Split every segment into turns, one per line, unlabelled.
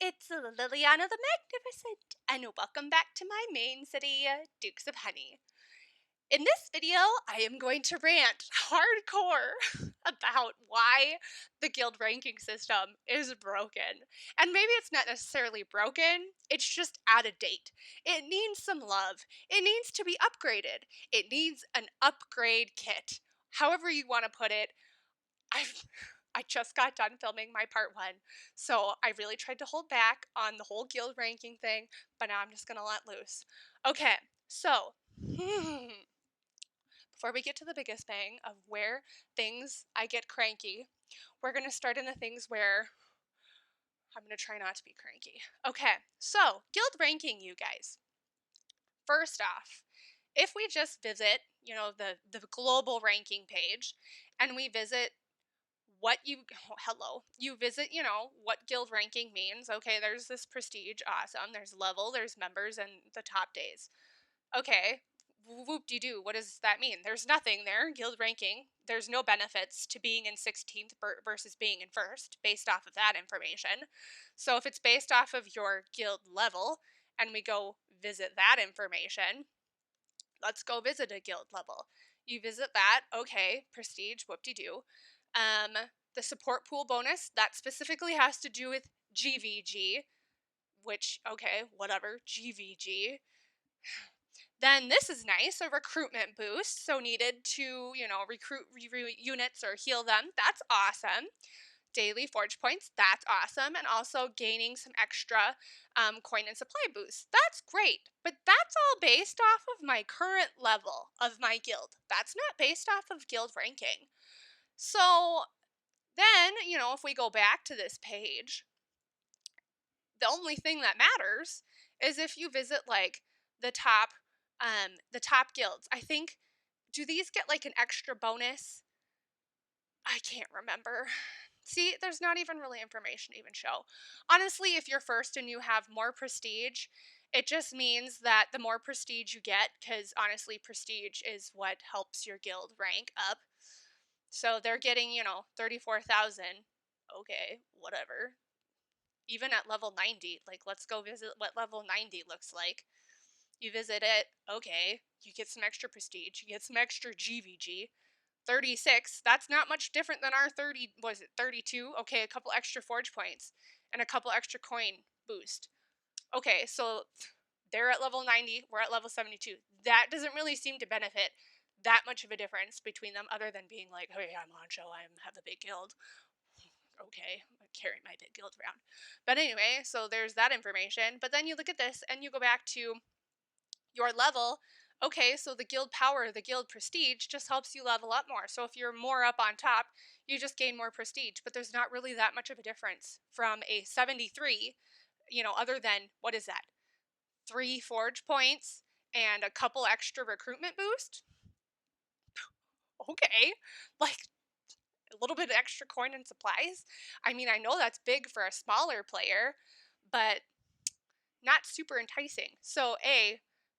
It's Liliana the Magnificent, and welcome back to my main city, Dukes of Honey. In this video, I am going to rant hardcore about why the guild ranking system is broken. And maybe it's not necessarily broken, it's just out of date. It needs some love. It needs to be upgraded. It needs an upgrade kit. However you want to put it, I just got done filming my part 1, so I really tried to hold back on the whole guild ranking thing, but now I'm just gonna let loose. Okay, so before we get to the biggest thing of where I get cranky, we're gonna start in the things where I'm gonna try not to be cranky. Okay, so guild ranking, you guys. First off, if we just visit, the global ranking page, and we visit you visit, what guild ranking means. Okay, there's this prestige, awesome. There's level, there's members, and the top days. Okay, whoop-de-doo, what does that mean? There's nothing there, guild ranking. There's no benefits to being in 16th versus being in 1st based off of that information. So if it's based off of your guild level, and we go visit that information, let's go visit a guild level. You visit that, okay, prestige, whoop-de-doo. The support pool bonus, that specifically has to do with GVG, which, okay, whatever, GVG. Then this is nice, a recruitment boost, so needed to, recruit units or heal them. That's awesome. Daily forge points, that's awesome. And also gaining some extra coin and supply boosts. That's great, but that's all based off of my current level of my guild. That's not based off of guild ranking. So then, if we go back to this page, the only thing that matters is if you visit like the top guilds. I think, do these get like an extra bonus? I can't remember. See, there's not even really information to even show. Honestly, if you're first and you have more prestige, it just means that the more prestige you get, because honestly, prestige is what helps your guild rank up. So they're getting, 34,000. Okay, whatever. Even at level 90, like, let's go visit what level 90 looks like. You visit it, okay, you get some extra prestige, you get some extra GVG. 36, that's not much different than our 30, was it 32? Okay, a couple extra forge points and a couple extra coin boost. Okay, so they're at level 90, we're at level 72. That doesn't really seem to benefit that much of a difference between them, other than being like, hey, I'm on show, I have a big guild. Okay, I carry my big guild around. But anyway, so there's that information. But then you look at this and you go back to your level. Okay, so the guild power, the guild prestige just helps you level up more. So if you're more up on top, you just gain more prestige. But there's not really that much of a difference from a 73, other than, what is that? 3 forge points and a couple extra recruitment boost? Okay, like, a little bit of extra coin and supplies. I mean, I know that's big for a smaller player, but not super enticing. So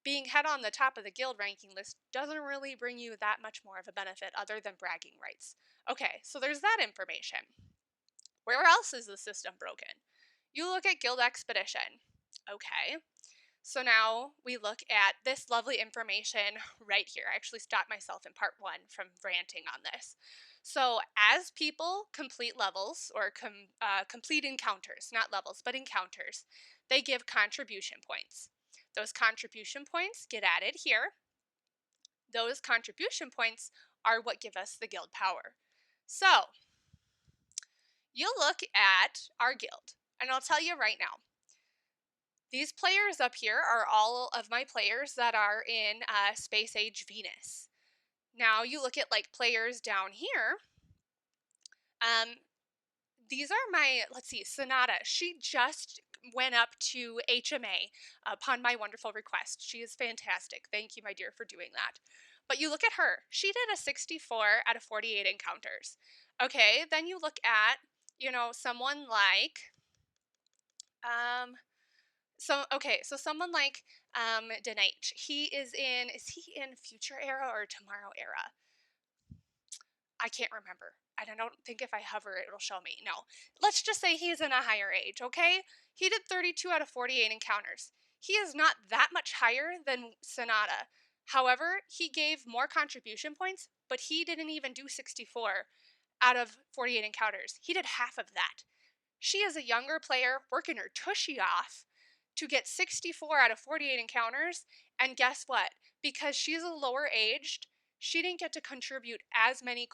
being head on the top of the guild ranking list doesn't really bring you that much more of a benefit other than bragging rights. Okay, so there's that information. Where else is the system broken? You look at Guild Expedition. Okay, so now we look at this lovely information right here. I actually stopped myself in part 1 from ranting on this. So as people complete levels or complete encounters, not levels, but encounters, they give contribution points. Those contribution points get added here. Those contribution points are what give us the guild power. So you look at our guild, and I'll tell you right now, these players up here are all of my players that are in Space Age Venus. Now you look at like players down here. These are my, let's see, Sonata. She just went up to HMA upon my wonderful request. She is fantastic. Thank you, my dear, for doing that. But you look at her. She did a 64 out of 48 encounters. Okay, then you look at, someone like, so someone like Denage. Is he in Future Era or Tomorrow Era? I can't remember. and I don't think if I hover it'll show me. No. Let's just say he's in a higher age, okay? He did 32 out of 48 encounters. He is not that much higher than Sonata. However, he gave more contribution points, but he didn't even do 64 out of 48 encounters. He did half of that. She is a younger player working her tushy off to get 64 out of 48 encounters. And guess what? Because she's a lower aged, she didn't get to contribute as many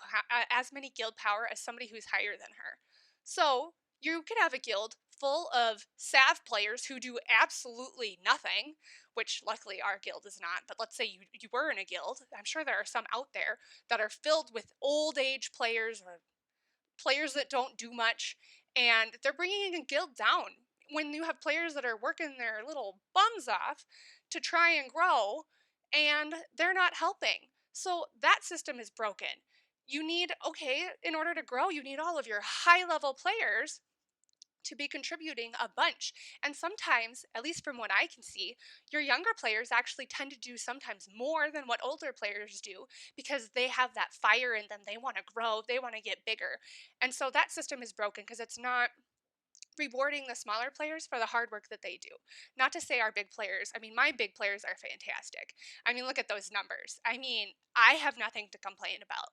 guild power as somebody who's higher than her. So you could have a guild full of Sav players who do absolutely nothing, which luckily our guild is not. But let's say you were in a guild. I'm sure there are some out there that are filled with old age players or players that don't do much, and they're bringing a guild down when you have players that are working their little bums off to try and grow, and they're not helping. So that system is broken. You need, okay, in order to grow, you need all of your high level players to be contributing a bunch. And sometimes, at least from what I can see, your younger players actually tend to do sometimes more than what older players do because they have that fire in them. They want to grow, they want to get bigger. And so that system is broken because it's not rewarding the smaller players for the hard work that they do. Not to say our big players, I mean, my big players are fantastic. I mean, look at those numbers. I mean, I have nothing to complain about.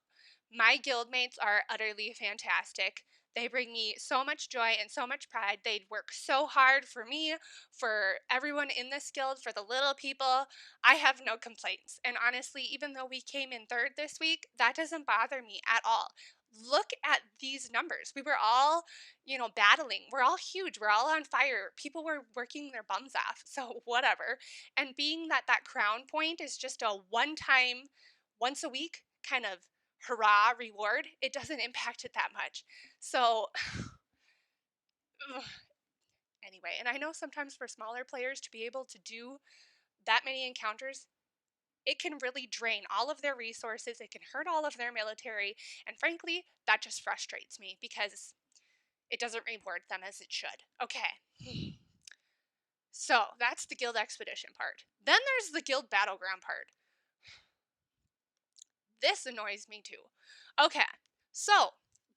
My guildmates are utterly fantastic. They bring me so much joy and so much pride. They work so hard for me, for everyone in this guild, for the little people. I have no complaints. And honestly, even though we came in third this week, that doesn't bother me at all. Look at these numbers. We were all battling. We're all huge. We're all on fire. People were working their bums off. So, whatever. And being that that crown point is just a one time, once a week kind of hurrah reward, it doesn't impact it that much. So, anyway, and I know sometimes for smaller players to be able to do that many encounters, it can really drain all of their resources. It can hurt all of their military. And frankly, that just frustrates me because it doesn't reward them as it should. Okay. So that's the guild expedition part. Then there's the guild battleground part. This annoys me too. Okay. So,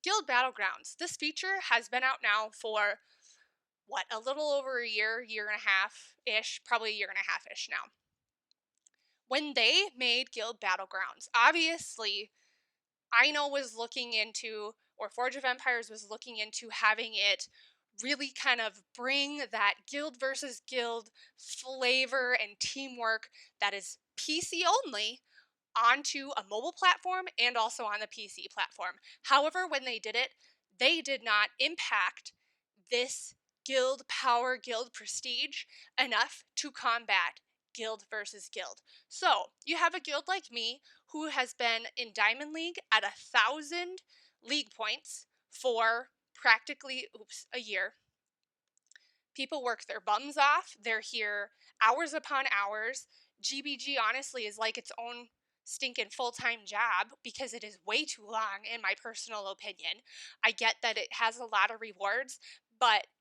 guild battlegrounds. This feature has been out now for a little over a year, year and a half ish, probably a year and a half ish now. When they made guild battlegrounds, obviously Ino was looking into, or Forge of Empires was looking into having it really kind of bring that guild versus guild flavor and teamwork that is PC only onto a mobile platform and also on the PC platform. However, when they did it, they did not impact this guild power, guild prestige enough to combat guild versus guild. So, you have a guild like me who has been in Diamond League at 1,000 league points for practically a year. People work their bums off. They're here hours upon hours. GBG honestly is like its own stinking full-time job because it is way too long in my personal opinion. I get that it has a lot of rewards,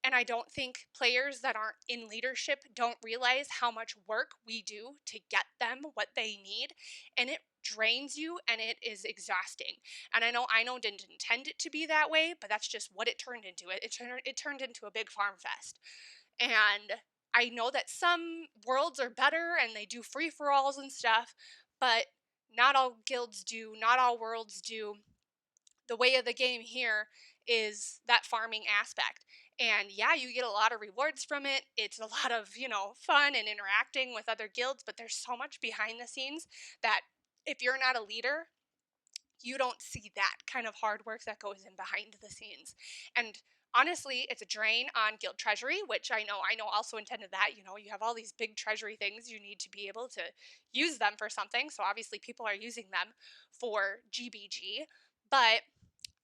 and I don't think players that aren't in leadership don't realize how much work we do to get them what they need, and it drains you and it is exhausting. And I know didn't intend it to be that way, but that's just what it turned into. It turned into a big farm fest. And I know that some worlds are better and they do free for alls and stuff, but not all guilds do, not all worlds do. The way of the game here is that farming aspect. And yeah, you get a lot of rewards from it. It's a lot of, fun and interacting with other guilds, but there's so much behind the scenes that if you're not a leader, you don't see that kind of hard work that goes in behind the scenes. And honestly, it's a drain on guild treasury, which I know also intended that. You have all these big treasury things, you need to be able to use them for something. So obviously people are using them for GBG, but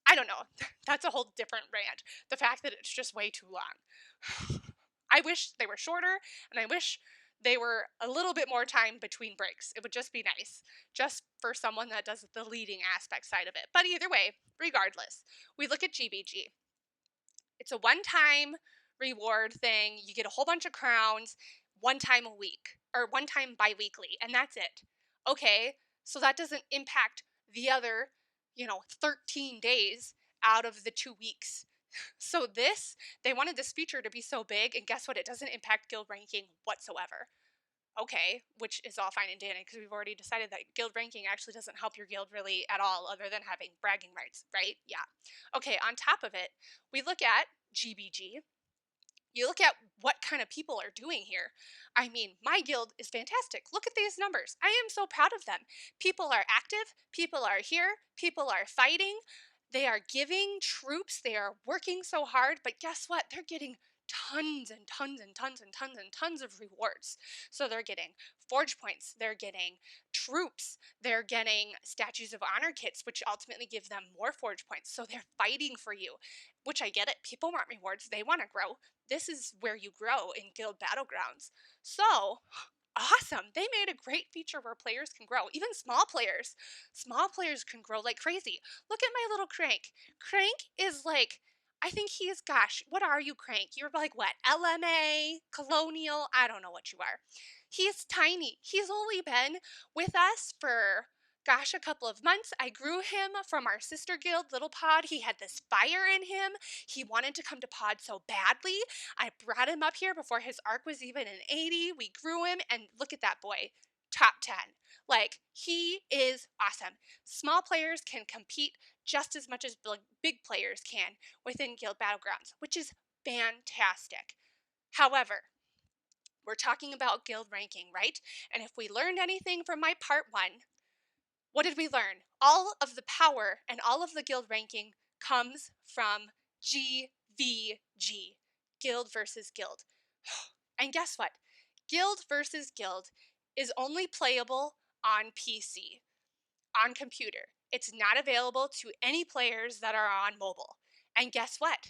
I don't know. That's a whole different rant. The fact that it's just way too long. I wish they were shorter, and I wish they were a little bit more time between breaks. It would just be nice, just for someone that does the leading aspect side of it. But either way, regardless, we look at GBG. It's a one-time reward thing. You get a whole bunch of crowns one time a week, or one time bi-weekly, and that's it. Okay, so that doesn't impact the other, 13 days out of the 2 weeks. So they wanted this feature to be so big, and guess what? It doesn't impact guild ranking whatsoever. Okay, which is all fine and dandy because we've already decided that guild ranking actually doesn't help your guild really at all other than having bragging rights, right? Yeah. Okay, on top of it, we look at GBG. You look at what kind of people are doing here. I mean, my guild is fantastic. Look at these numbers. I am so proud of them. People are active, people are here, people are fighting, they are giving troops, they are working so hard, but guess what? They're getting tons and tons and tons and tons and tons of rewards. So they're getting forge points, they're getting troops, they're getting statues of honor kits, which ultimately give them more forge points. So they're fighting for you, which I get it. People want rewards, they want to grow. This is where you grow in guild battlegrounds. So awesome. They made a great feature where players can grow, even small players. Small players can grow like crazy. Look at my little Crank. Crank is like, I think he's, gosh, what are you, Crank? You're like what? LMA, Colonial? I don't know what you are. He's tiny. He's only been with us for, gosh, a couple of months. I grew him from our sister guild, Little Pod. He had this fire in him. He wanted to come to Pod so badly. I brought him up here before his arc was even an 80. We grew him, and look at that boy. Top 10. Like, he is awesome. Small players can compete just as much as big players can within Guild Battlegrounds, which is fantastic. However, we're talking about guild ranking, right? And if we learned anything from my part 1, what did we learn? All of the power and all of the guild ranking comes from GVG, guild versus guild. And guess what? Guild versus guild is only playable on PC, on computer. It's not available to any players that are on mobile. And guess what?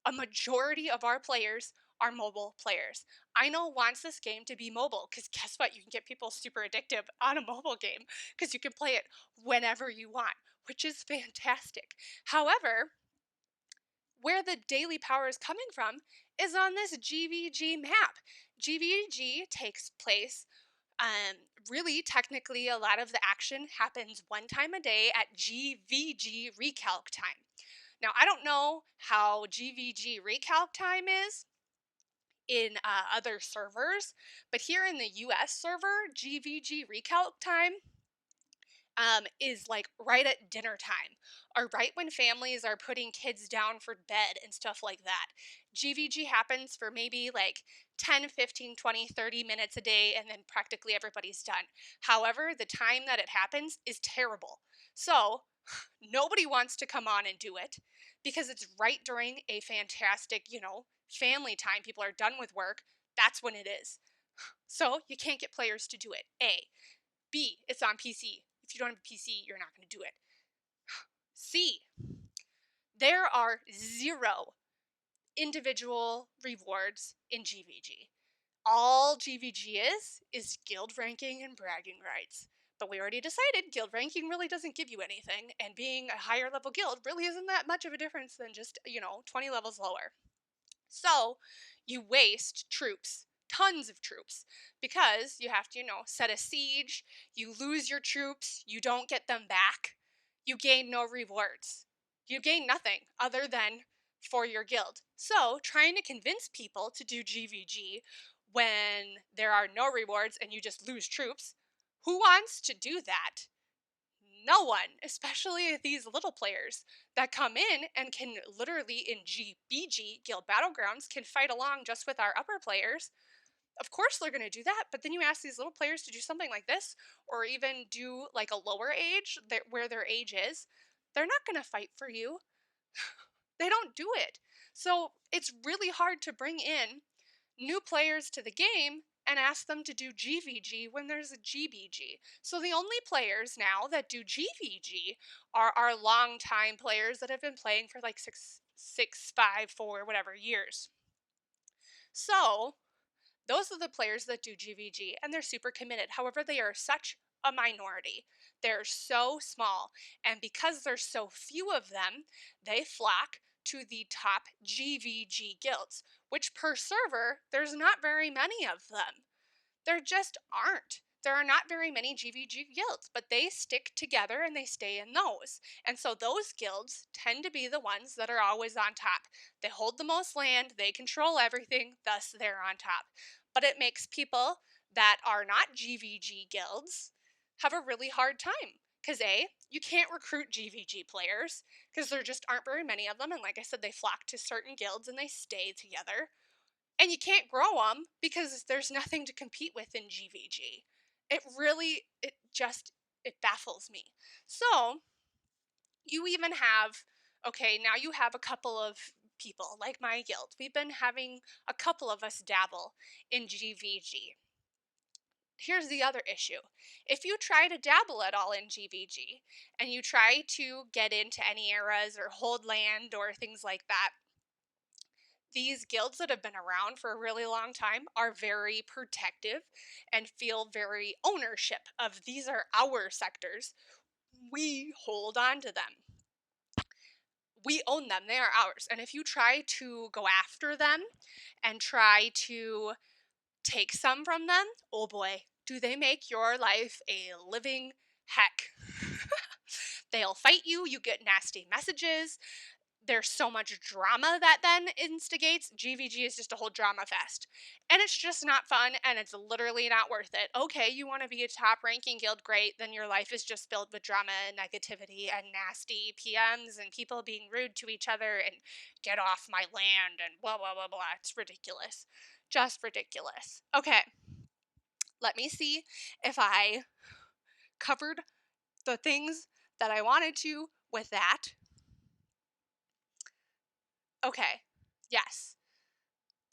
A majority of our players are mobile players. I know wants this game to be mobile because guess what? You can get people super addictive on a mobile game because you can play it whenever you want, which is fantastic. However, where the daily power is coming from is on this GVG map. GVG takes place, really technically a lot of the action happens one time a day at GVG recalc time. Now, I don't know how GVG recalc time is in other servers, but here in the US server, GVG recalc time is like right at dinner time or right when families are putting kids down for bed and stuff like that. GVG happens for maybe like 10, 15, 20, 30 minutes a day, and then practically everybody's done. However, the time that it happens is terrible. So nobody wants to come on and do it because it's right during a fantastic, family time. People are done with work. That's when it is. So you can't get players to do it. A. B. It's on PC. If you don't have a PC, you're not going to do it. C. There are 0 individual rewards in GVG. All GVG is guild ranking and bragging rights. But we already decided guild ranking really doesn't give you anything, and being a higher level guild really isn't that much of a difference than just, 20 levels lower. So you waste troops, tons of troops, because you have to, set a siege, you lose your troops, you don't get them back, you gain no rewards. You gain nothing other than for your guild. So trying to convince people to do GVG when there are no rewards and you just lose troops, who wants to do that? No one, especially these little players that come in and can literally in GBG, Guild Battlegrounds, can fight along just with our upper players. Of course they're going to do that, but then you ask these little players to do something like this, or even do like a lower age where their age is, they're not going to fight for you. They don't do it. So it's really hard to bring in new players to the game and ask them to do GVG when there's a GBG. So the only players now that do GVG are our longtime players that have been playing for like 4 whatever years. So those are the players that do GVG, and they're super committed. However, they are such a minority. They're so small, and because there's so few of them, they flock to the top GVG guilds, which per server, there's not very many of them. There just aren't. there are not very many GVG guilds, but they stick together and they stay in those. And so those guilds tend to be the ones that are always on top. They hold the most land, they control everything, thus they're on top. But it makes people that are not GVG guilds have a really hard time. Because A, you can't recruit GVG players because there just aren't very many of them. And like I said, they flock to certain guilds and they stay together. And you can't grow them because there's nothing to compete with in GVG. It baffles me. So you even have, okay, now you have a couple of people like my guild. We've been having a couple of us dabble in GVG. Here's the other issue. If you try to dabble at all in GVG and you try to get into any eras or hold land or things like that, these guilds that have been around for a really long time are very protective and feel very ownership of these are our sectors. We hold on to them. We own them. They are ours. And if you try to go after them and try to take some from them, oh boy, do they make your life a living heck. They'll fight you. You get nasty messages. There's so much drama that then instigates. GVG is just a whole drama fest. And it's just not fun, and it's literally not worth it. Okay, you want to be a top ranking guild, great, then your life is just filled with drama and negativity and nasty PMs and people being rude to each other and get off my land and blah, blah, blah, blah. It's ridiculous. Just ridiculous. Okay, let me see if I covered the things that I wanted to with that. Okay, yes.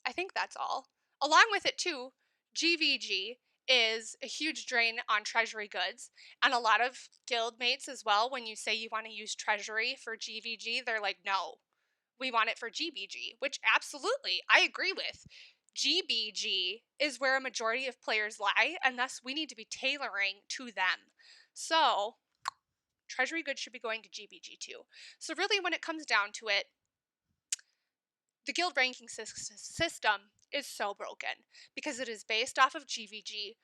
I think that's all. Along with it, too, GVG is a huge drain on treasury goods. And a lot of guild mates as well, when you say you want to use treasury for GVG, they're like, no, we want it for GBG, which absolutely I agree with. GBG is where a majority of players lie, and thus we need to be tailoring to them. So, treasury goods should be going to GBG too. So, really, when it comes down to it, the guild ranking system is so broken because it is based off of GVG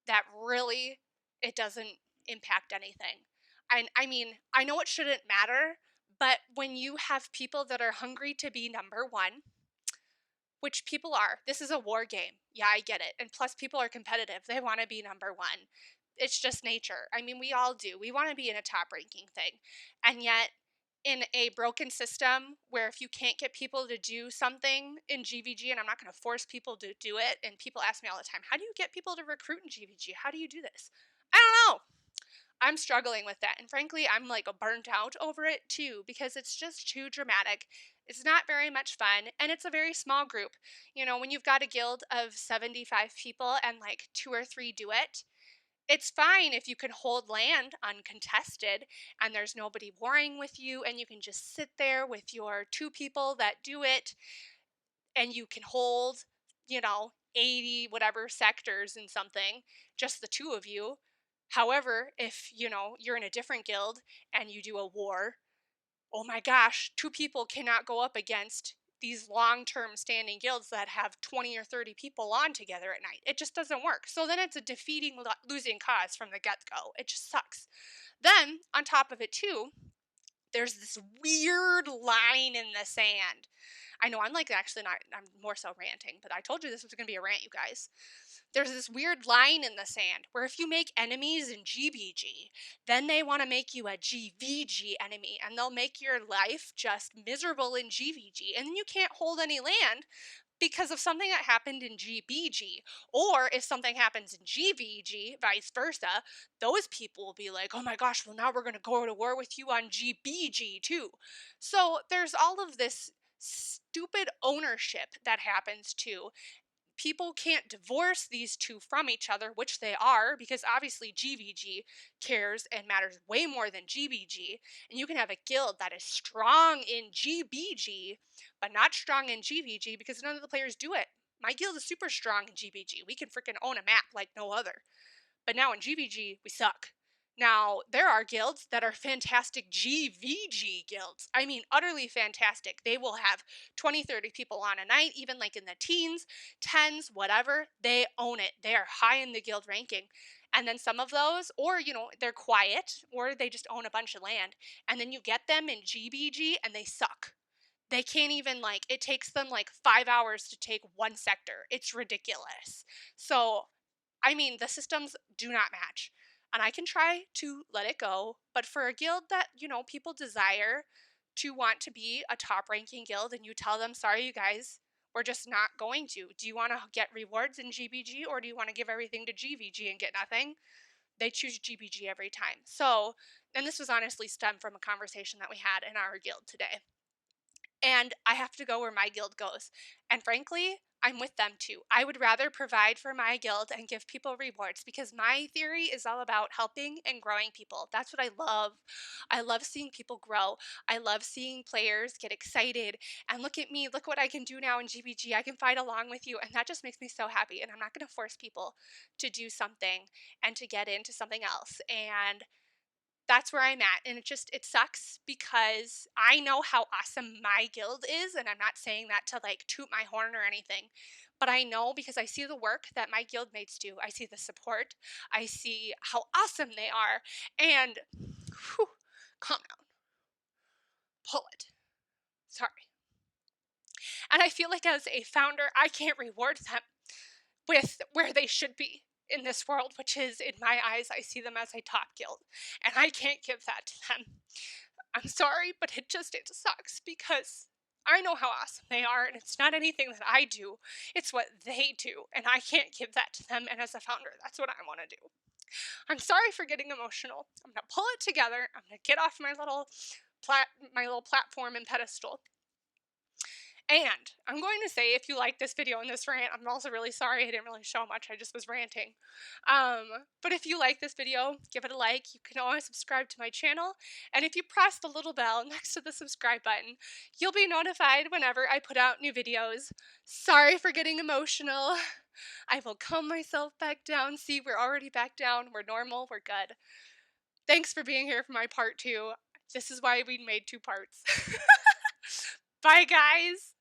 that really it doesn't impact anything. And I mean, I know it shouldn't matter, but when you have people that are hungry to be number one, which people are, this is a war game. Yeah, I get it. And plus, people are competitive. They want to be number one. It's just nature. I mean, we all do. We want to be in a top ranking thing. And yet, in a broken system where if you can't get people to do something in GVG, and I'm not going to force people to do it, and people ask me all the time, how do you get people to recruit in GVG? How do you do this? I don't know. I'm struggling with that. And frankly, I'm like burnt out over it too because it's just too dramatic. It's not very much fun. And it's a very small group. You know, when you've got a guild of 75 people and like 2 or 3 do it, it's fine if you can hold land uncontested and there's nobody warring with you and you can just sit there with your 2 people that do it and you can hold, 80 whatever sectors in something, just the 2 of you. However, if, you're in a different guild and you do a war, oh my gosh, 2 people cannot go up against these long-term standing guilds that have 20 or 30 people on together at night. It just doesn't work. So then it's a defeating losing cause from the get-go. It just sucks. Then, on top of it too, there's this weird line in the sand. I know I'm like actually not, I'm more so ranting, but I told you this was going to be a rant, you guys. There's this weird line in the sand where if you make enemies in GBG, then they want to make you a GVG enemy and they'll make your life just miserable in GVG. And then you can't hold any land because of something that happened in GBG. Or if something happens in GVG, vice versa, those people will be like, oh my gosh, well now we're going to go to war with you on GBG too. So there's all of this stupid ownership that happens too. People can't divorce these 2 from each other, which they are, because obviously GVG cares and matters way more than GBG. And you can have a guild that is strong in GBG, but not strong in GVG because none of the players do it. My guild is super strong in GBG. We can freaking own a map like no other. But now in GVG, we suck. Now, there are guilds that are fantastic GVG guilds. I mean, utterly fantastic. They will have 20, 30 people on a night, even like in the teens, tens, whatever. They own it. They are high in the guild ranking. And then some of those, or, they're quiet, or they just own a bunch of land. And then you get them in GBG and they suck. They can't even, like, it takes them like 5 hours to take one sector. It's ridiculous. So, I mean, the systems do not match. And I can try to let it go, but for a guild that, people desire to want to be a top ranking guild and you tell them, sorry, you guys, we're just not going to. Do you want to get rewards in GBG or do you want to give everything to GVG and get nothing? They choose GBG every time. So, and this was honestly stemmed from a conversation that we had in our guild today. And I have to go where my guild goes. And frankly, I'm with them too. I would rather provide for my guild and give people rewards because my theory is all about helping and growing people. That's what I love. I love seeing people grow. I love seeing players get excited and look at me, look what I can do now in GBG. I can fight along with you. And that just makes me so happy. And I'm not going to force people to do something and to get into something else. And that's where I'm at. And it sucks because I know how awesome my guild is. And I'm not saying that to like toot my horn or anything, but I know because I see the work that my guild mates do. I see the support. I see how awesome they are. And whew, calm down, pull it. Sorry. And I feel like as a founder, I can't reward them with where they should be in this world, which is, in my eyes, I see them as a top guild. And I can't give that to them. I'm sorry, but it sucks because I know how awesome they are, and it's not anything that I do, it's what they do, and I can't give that to them, and as a founder, that's what I want to do. I'm sorry for getting emotional. I'm going to pull it together. I'm going to get off my little platform and pedestal. And I'm going to say, if you like this video and this rant, I'm also really sorry I didn't really show much. I just was ranting. But if you like this video, give it a like. You can always subscribe to my channel. And if you press the little bell next to the subscribe button, you'll be notified whenever I put out new videos. Sorry for getting emotional. I will calm myself back down. See, we're already back down. We're normal. We're good. Thanks for being here for my part 2. This is why we made 2 parts. Bye, guys.